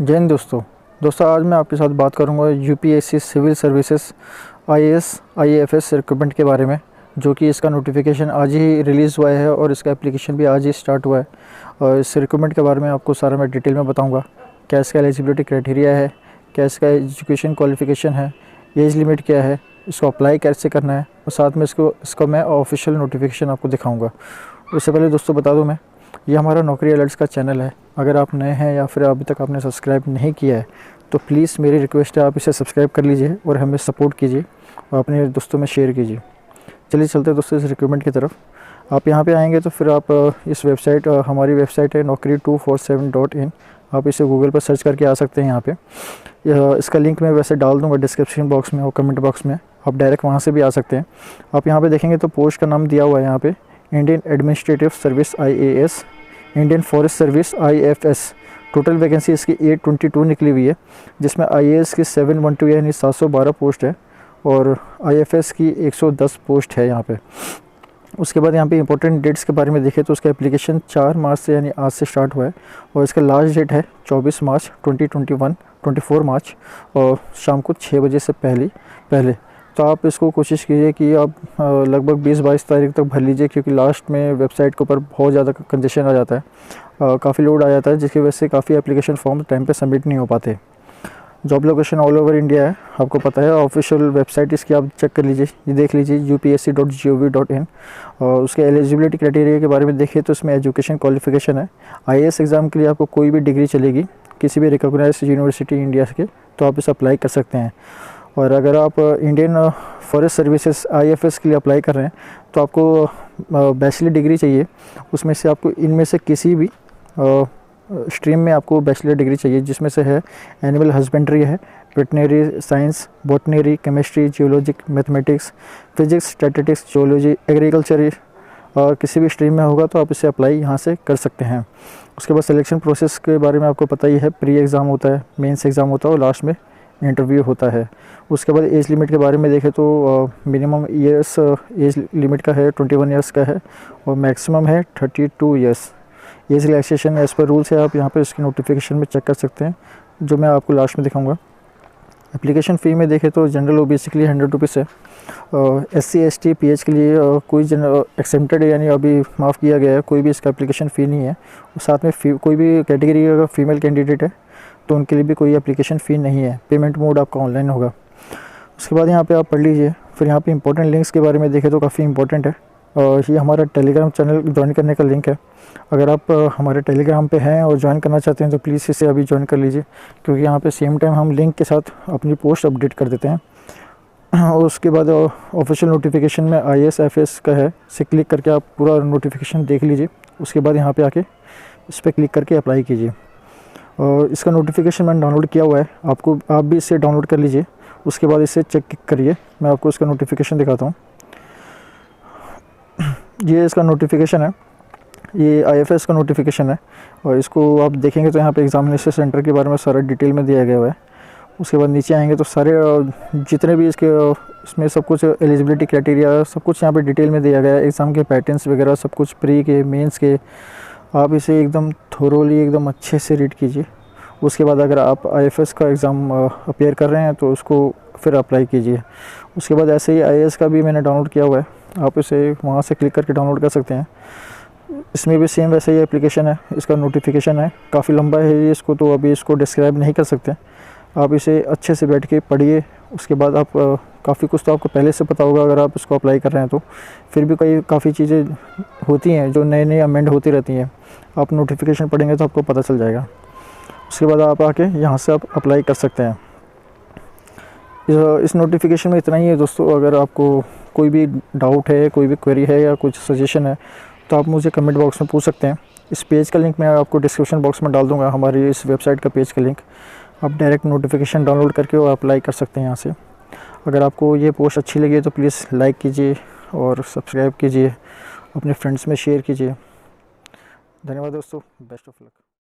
जय हिंद दोस्तों आज मैं आपके साथ बात करूंगा UPSC civil services IAS IAFS recruitment के बारे में, जो कि इसका नोटिफिकेशन आज ही रिलीज़ हुआ है और इसका एप्लीकेशन भी आज ही स्टार्ट हुआ है। और इस रिक्रूटमेंट के बारे में आपको सारा मैं डिटेल में बताऊंगा। क्या इसका एलिजिबिलिटी क्राइटेरिया है, क्या इसका एजुकेशन क्वालिफिकेशन है, एज लिमिट क्या है, इसको अप्लाई कैसे करना है, और साथ में इसका मैं ऑफिशियल नोटिफिकेशन आपको दिखाऊँगा। उससे पहले दोस्तों बता दूँ, मैं ये हमारा नौकरी अलर्ट्स का चैनल है। अगर आप नए हैं या फिर अभी तक आपने सब्सक्राइब नहीं किया है तो प्लीज़ मेरी रिक्वेस्ट है आप इसे सब्सक्राइब कर लीजिए और हमें सपोर्ट कीजिए और अपने दोस्तों में शेयर कीजिए। चलिए चलते हैं दोस्तों इस रिक्रूटमेंट की तरफ। आप यहाँ पे आएंगे तो फिर आप इस वेबसाइट, हमारी वेबसाइट है naukri247.in, आप इसे गूगल पर सर्च करके आ सकते हैं। यहाँ पे इसका लिंक मैं वैसे डाल दूँगा डिस्क्रिप्शन बॉक्स में और कमेंट बॉक्स में, आप डायरेक्ट वहाँ से भी आ सकते हैं। आप यहाँ पर देखेंगे तो पोस्ट का नाम दिया हुआ है यहाँ पर Indian administrative service IAS, Indian forest service IFS। Total vacancy इसकी 822 निकली हुई है, जिसमें IAS की 712 यानी 712 पोस्ट है और IFS की 110 पोस्ट है यहाँ पे। उसके बाद यहाँ पे इंपॉर्टेंट डेट्स के बारे में देखें तो उसका एप्लीकेशन 4 मार्च से यानी आज से स्टार्ट हुआ है और इसका लास्ट डेट है 24 मार्च 2021, 24 मार्च और शाम को 6 बजे से पहले। तो आप इसको कोशिश कीजिए कि आप लगभग 20-22 तारीख तक भर लीजिए, क्योंकि लास्ट में वेबसाइट के ऊपर बहुत ज़्यादा कंजेशन आ जाता है, काफ़ी लोड आ जाता है, जिसकी वजह से काफ़ी एप्लीकेशन फॉर्म टाइम पे सबमिट नहीं हो पाते। Job location all over India है, आपको पता है। ऑफिशियल वेबसाइट इसकी आप चेक कर लीजिए, ये देख लीजिए upsc.gov.in। और उसके एलिजिबिलिटी क्राइटेरिया के बारे में देखिए तो इसमें एजुकेशन क्वालिफिकेशन है। IAS एग्ज़ाम के लिए आपको कोई भी डिग्री चलेगी किसी भी रिकॉग्नाइज यूनिवर्सिटी इंडिया के, तो आप इसे अप्लाई कर सकते हैं। और अगर आप इंडियन फॉरेस्ट सर्विसेज IFS के लिए अप्लाई कर रहे हैं तो आपको बैचलर डिग्री चाहिए। उसमें से आपको इनमें से किसी भी स्ट्रीम में आपको बैचलर डिग्री चाहिए, जिसमें से है एनिमल हस्बेंड्री है, veterinary science, botany, chemistry, geology, mathematics, physics, statistics, geology, agriculture, किसी भी स्ट्रीम में होगा तो आप इसे अप्लाई यहाँ से कर सकते हैं। उसके बाद सिलेक्शन प्रोसेस के बारे में आपको पता ही है, प्री एग्ज़ाम होता है, मेंस एग्ज़ाम होता है और लास्ट में इंटरव्यू होता है। उसके बाद एज लिमिट के बारे में देखें तो मिनिमम ईयर्स एज लिमिट का है 21 ईयर्स का है और मैक्सिमम है 32 years. Age relaxation as per rules है, आप यहाँ पे इसकी नोटिफिकेशन में चेक कर सकते हैं, जो मैं आपको लास्ट में दिखाऊंगा। एप्लीकेशन फ़ी में देखें तो जनरल OBC के लिए 100 रुपीज़ है, SC ST PH के लिए कोई एक्सेप्टेड यानी अभी माफ़ किया गया है, कोई भी इसका एप्लीकेशन फ़ी नहीं है। और साथ में कोई भी कैटेगरी अगर फीमेल कैंडिडेट है तो उनके लिए भी कोई एप्लीकेशन फ़ी नहीं है। पेमेंट मोड आपका ऑनलाइन होगा। उसके बाद यहाँ पे आप पढ़ लीजिए। फिर यहाँ पे इंपॉर्टेंट लिंक्स के बारे में देखें तो काफ़ी इंपॉर्टेंट है, और ये हमारा टेलीग्राम चैनल ज्वाइन करने का लिंक है। अगर आप हमारे टेलीग्राम पे हैं और ज्वाइन करना चाहते हैं तो प्लीज़ इसे अभी ज्वाइन कर लीजिए, क्योंकि यहाँ पे सेम टाइम हम लिंक के साथ अपनी पोस्ट अपडेट कर देते हैं। और उसके बाद ऑफिशियल नोटिफिकेशन में IAS FS का है, इसे क्लिक करके आप पूरा नोटिफिकेशन देख लीजिए। उसके बाद यहाँ पर आके इस पर क्लिक करके अप्लाई कीजिए। और इसका नोटिफिकेशन मैंने डाउनलोड किया हुआ है, आप भी इसे डाउनलोड कर लीजिए। उसके बाद इसे चेक करिए। मैं आपको इसका नोटिफिकेशन दिखाता हूँ। ये इसका नोटिफिकेशन है, ये IFS का नोटिफिकेशन है, और इसको आप देखेंगे तो यहाँ पे एग्जामिनेशन सेंटर के बारे में सारा डिटेल में दिया गया हुआ है। उसके बाद नीचे आएंगे तो सारे जितने भी इसमें सब कुछ एलिजिबिलिटी क्राइटेरिया सब कुछ यहाँ पे डिटेल में दिया गया है। एग्ज़ाम के पैटर्न्स वगैरह सब कुछ, प्री के, मेंस के, आप इसे एकदम थोरोली एकदम अच्छे से रीड कीजिए। उसके बाद अगर आप IFS का एग्ज़ाम अपेयर कर रहे हैं तो उसको फिर अप्लाई कीजिए। उसके बाद ऐसे ही IAS का भी मैंने डाउनलोड किया हुआ है, आप इसे वहाँ से क्लिक करके डाउनलोड कर सकते हैं। इसमें भी सेम वैसे ही एप्लीकेशन है, इसका नोटिफिकेशन है, काफ़ी लंबा है ये, इसको तो अभी इसको डिस्क्राइब नहीं कर सकते। आप इसे अच्छे से बैठ के पढ़िए। उसके बाद आप काफ़ी कुछ तो आपको पहले से पता होगा अगर आप इसको अप्लाई कर रहे हैं तो, फिर भी काफ़ी चीज़ें होती हैं जो नई अमेंड होती रहती हैं। आप नोटिफिकेशन पढ़ेंगे तो आपको पता चल जाएगा। उसके बाद आप आके यहाँ से आप अप्लाई कर सकते हैं। इस नोटिफिकेशन में इतना ही है दोस्तों। अगर आपको कोई भी डाउट है, कोई भी क्वेरी है या कुछ सजेशन है तो आप मुझे कमेंट बॉक्स में पूछ सकते हैं। इस पेज का लिंक मैं आपको डिस्क्रिप्शन बॉक्स में डाल दूँगा, हमारी इस वेबसाइट का पेज का लिंक। आप डायरेक्ट नोटिफिकेशन डाउनलोड करके और अप्लाई कर सकते हैं यहाँ से। अगर आपको ये पोस्ट अच्छी लगी तो प्लीज़ लाइक कीजिए और सब्सक्राइब कीजिए, अपने फ्रेंड्स में शेयर कीजिए। धन्यवाद दोस्तों, बेस्ट ऑफ लक।